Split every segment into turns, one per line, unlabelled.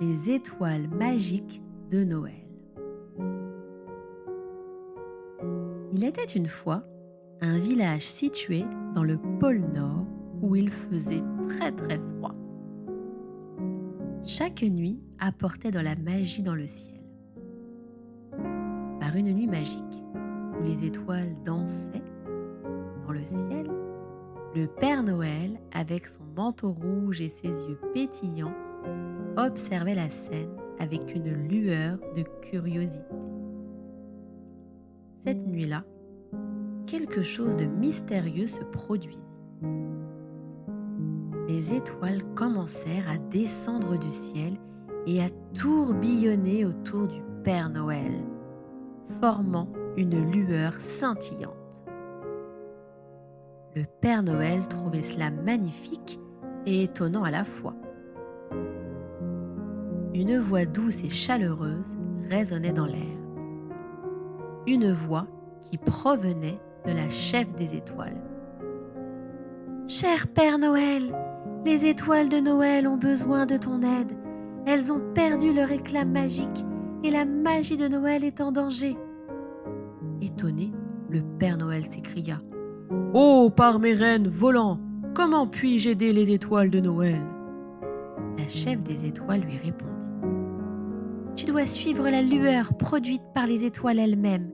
Les étoiles magiques de Noël. Il était une fois un village situé dans le pôle Nord où il faisait très très froid. Chaque nuit apportait de la magie dans le ciel. Par une nuit magique où les étoiles dansaient dans le ciel, le Père Noël, avec son manteau rouge et ses yeux pétillants, observait la scène avec une lueur de curiosité. Cette nuit-là, quelque chose de mystérieux se produisit. Les étoiles commencèrent à descendre du ciel et à tourbillonner autour du Père Noël, formant une lueur scintillante. Le Père Noël trouvait cela magnifique et étonnant à la fois. Une voix douce et chaleureuse résonnait dans l'air. Une voix qui provenait de la chef des étoiles. « Cher Père Noël, les étoiles de Noël ont besoin de ton aide. Elles ont perdu leur éclat magique et la magie de Noël est en danger. » Étonné, le Père Noël s'écria. « Oh, par mes reines volants, comment puis-je aider les étoiles de Noël ?» La chef des étoiles lui répondit. « Tu dois suivre la lueur produite par les étoiles elles-mêmes.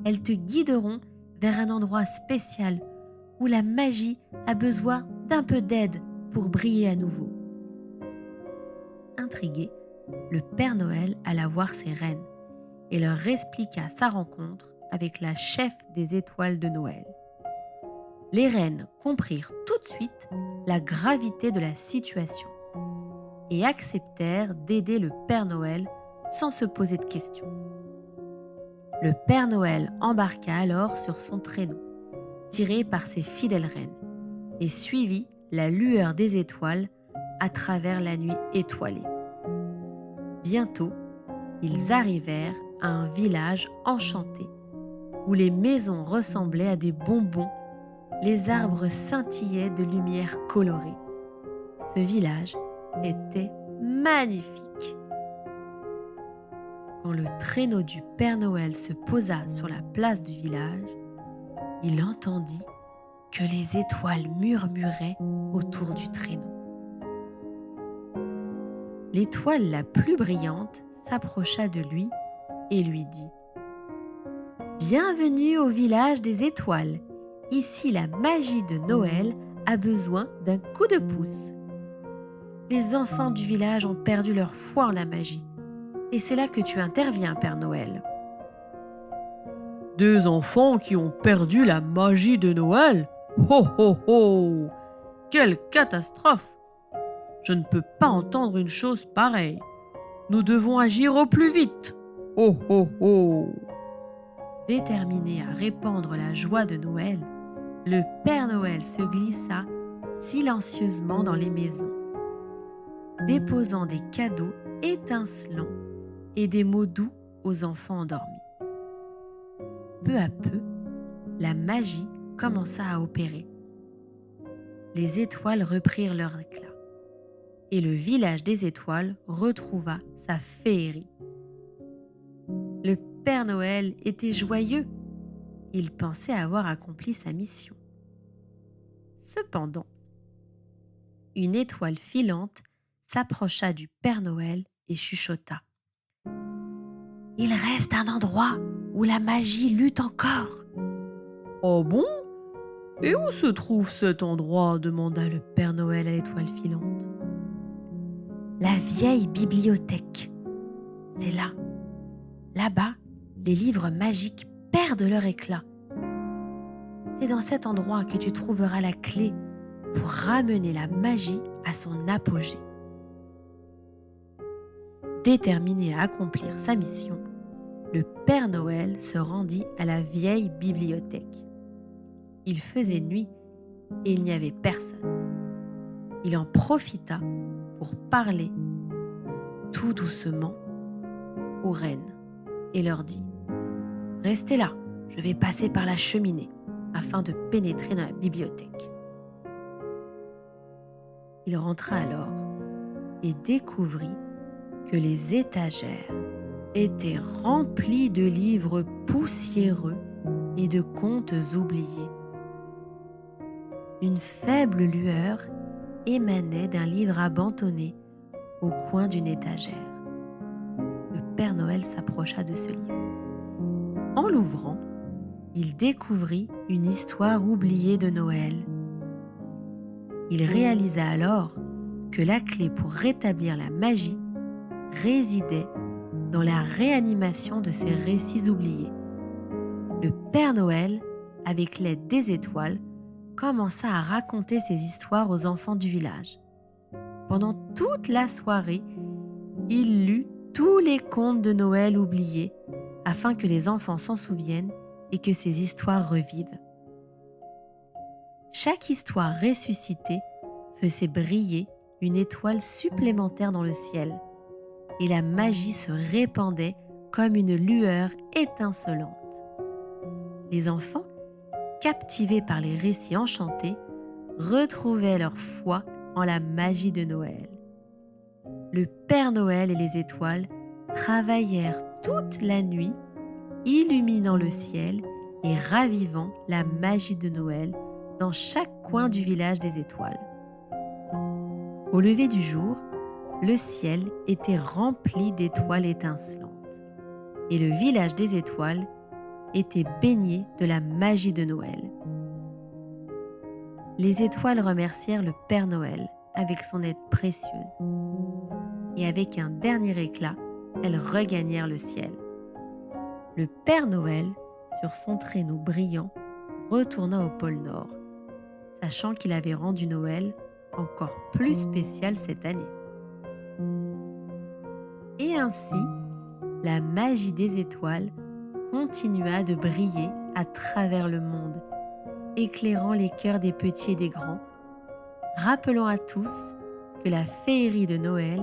Elles te guideront vers un endroit spécial où la magie a besoin d'un peu d'aide pour briller à nouveau. » Intrigué, le Père Noël alla voir ses reines et leur expliqua sa rencontre avec la chef des étoiles de Noël. Les reines comprirent tout de suite la gravité de la situation et acceptèrent d'aider le Père Noël sans se poser de questions. Le Père Noël embarqua alors sur son traîneau, tiré par ses fidèles reines, et suivit la lueur des étoiles à travers la nuit étoilée. Bientôt, ils arrivèrent à un village enchanté, où les maisons ressemblaient à des bonbons, les arbres scintillaient de lumière colorée. Ce village était magnifique. Quand le traîneau du Père Noël se posa sur la place du village, il entendit que les étoiles murmuraient autour du traîneau. L'étoile la plus brillante s'approcha de lui et lui dit « Bienvenue au village des étoiles. Ici, la magie de Noël a besoin d'un coup de pouce. Les enfants du village ont perdu leur foi en la magie. Et c'est là que tu interviens, Père Noël. » « Des enfants qui ont perdu la magie de Noël ? Ho ho ho ! Quelle catastrophe ! Je ne peux pas entendre une chose pareille. Nous devons agir au plus vite. Ho ho ho !» Déterminé à répandre la joie de Noël, le Père Noël se glissa silencieusement dans les maisons, déposant des cadeaux étincelants et des mots doux aux enfants endormis. Peu à peu, la magie commença à opérer. Les étoiles reprirent leur éclat et le village des étoiles retrouva sa féerie. Le Père Noël était joyeux. Il pensait avoir accompli sa mission. Cependant, une étoile filante s'approcha du Père Noël et chuchota. « Il reste un endroit où la magie lutte encore. »« Oh bon ? Et où se trouve cet endroit ?» demanda le Père Noël à l'étoile filante. « La vieille bibliothèque. C'est là. Là-bas, les livres magiques perdent leur éclat. C'est dans cet endroit que tu trouveras la clé pour ramener la magie à son apogée. » Déterminé à accomplir sa mission, le Père Noël se rendit à la vieille bibliothèque. Il faisait nuit et il n'y avait personne. Il en profita pour parler tout doucement aux reines et leur dit « Restez là, je vais passer par la cheminée afin de pénétrer dans la bibliothèque. » Il rentra alors et découvrit que les étagères étaient remplies de livres poussiéreux et de contes oubliés. Une faible lueur émanait d'un livre abandonné au coin d'une étagère. Le Père Noël s'approcha de ce livre. En l'ouvrant, il découvrit une histoire oubliée de Noël. Il réalisa alors que la clé pour rétablir la magie résidait dans la réanimation de ces récits oubliés. Le Père Noël, avec l'aide des étoiles, commença à raconter ces histoires aux enfants du village. Pendant toute la soirée, il lut tous les contes de Noël oubliés afin que les enfants s'en souviennent et que ces histoires revivent. Chaque histoire ressuscitée faisait briller une étoile supplémentaire dans le ciel et la magie se répandait comme une lueur étincelante. Les enfants, captivés par les récits enchantés, retrouvaient leur foi en la magie de Noël. Le Père Noël et les étoiles travaillèrent toute la nuit, illuminant le ciel et ravivant la magie de Noël dans chaque coin du village des étoiles. Au lever du jour, le ciel était rempli d'étoiles étincelantes et le village des étoiles était baigné de la magie de Noël. Les étoiles remercièrent le Père Noël avec son aide précieuse. Et avec un dernier éclat, elles regagnèrent le ciel. Le Père Noël, sur son traîneau brillant, retourna au pôle Nord, sachant qu'il avait rendu Noël encore plus spécial cette année. Et ainsi, la magie des étoiles continua de briller à travers le monde, éclairant les cœurs des petits et des grands, rappelant à tous que la féerie de Noël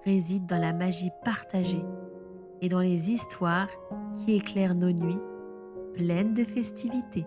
réside dans la magie partagée et dans les histoires qui éclairent nos nuits pleines de festivités.